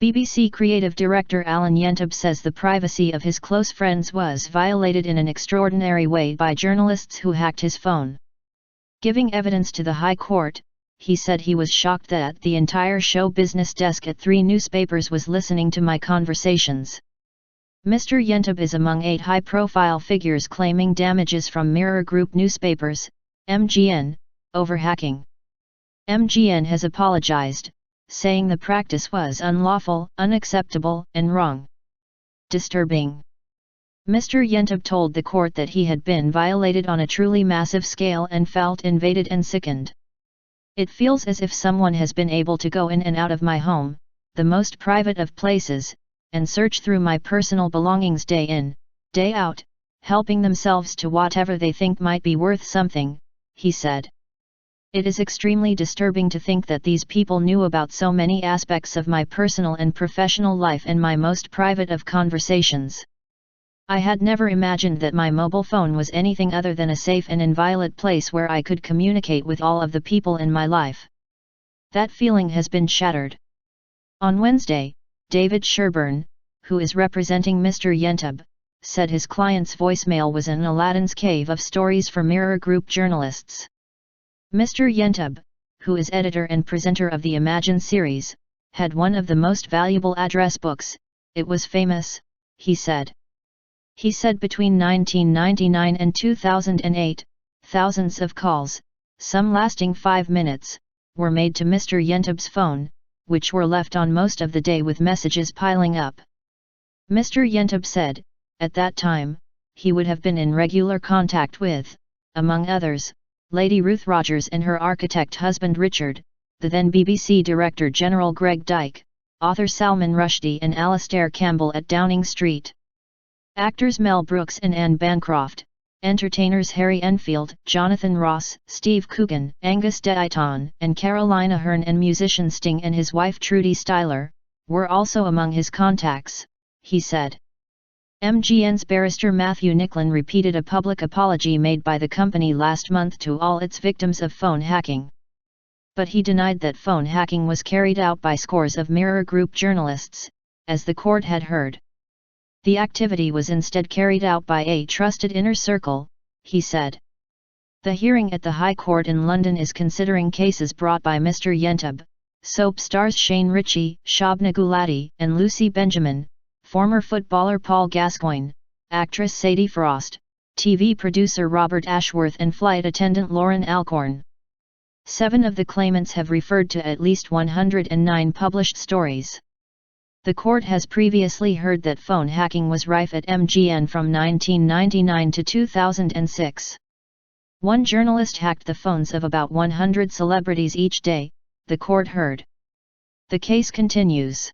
BBC creative director Alan Yentob says the privacy of his close friends was violated in an extraordinary way by journalists who hacked his phone. Giving evidence to the High Court, he said he was shocked that the entire show business desk at 3 newspapers was listening to my conversations. Mr. Yentob is among 8 high-profile figures claiming damages from Mirror Group newspapers, MGN, over hacking. MGN has apologized, saying the practice was unlawful, unacceptable, and wrong. Disturbing. Mr. Yentob told the court that he had been violated on a truly massive scale and felt invaded and sickened. It feels as if someone has been able to go in and out of my home, the most private of places, and search through my personal belongings day in, day out, helping themselves to whatever they think might be worth something, he said. It is extremely disturbing to think that these people knew about so many aspects of my personal and professional life and my most private of conversations. I had never imagined that my mobile phone was anything other than a safe and inviolate place where I could communicate with all of the people in my life. That feeling has been shattered. On Wednesday, David Sherburne, who is representing Mr. Yentob, said his client's voicemail was an Aladdin's cave of stories for Mirror Group journalists. Mr. Yentob, who is editor and presenter of the Imagine series, had one of the most valuable address books. It was famous, he said. He said between 1999 and 2008, thousands of calls, some lasting 5 minutes, were made to Mr. Yentob's phone, which were left on most of the day with messages piling up. Mr. Yentob said, at that time, he would have been in regular contact with, among others, Lady Ruth Rogers and her architect husband Richard, the then BBC Director General Greg Dyke, author Salman Rushdie and Alastair Campbell at Downing Street. Actors Mel Brooks and Anne Bancroft, entertainers Harry Enfield, Jonathan Ross, Steve Coogan, Angus Deayton, and Carolina Aherne and musician Sting and his wife Trudy Styler, were also among his contacts, he said. MGN's barrister Matthew Nicklin repeated a public apology made by the company last month to all its victims of phone hacking. But he denied that phone hacking was carried out by scores of Mirror Group journalists, as the court had heard. The activity was instead carried out by a trusted inner circle, he said. The hearing at the High Court in London is considering cases brought by Mr. Yentob, soap stars Shane Ritchie, Shabna Gulati, and Lucy Benjamin, former footballer Paul Gascoigne, actress Sadie Frost, TV producer Robert Ashworth and flight attendant Lauren Alcorn. 7 of the claimants have referred to at least 109 published stories. The court has previously heard that phone hacking was rife at MGN from 1999 to 2006. One journalist hacked the phones of about 100 celebrities each day, the court heard. The case continues.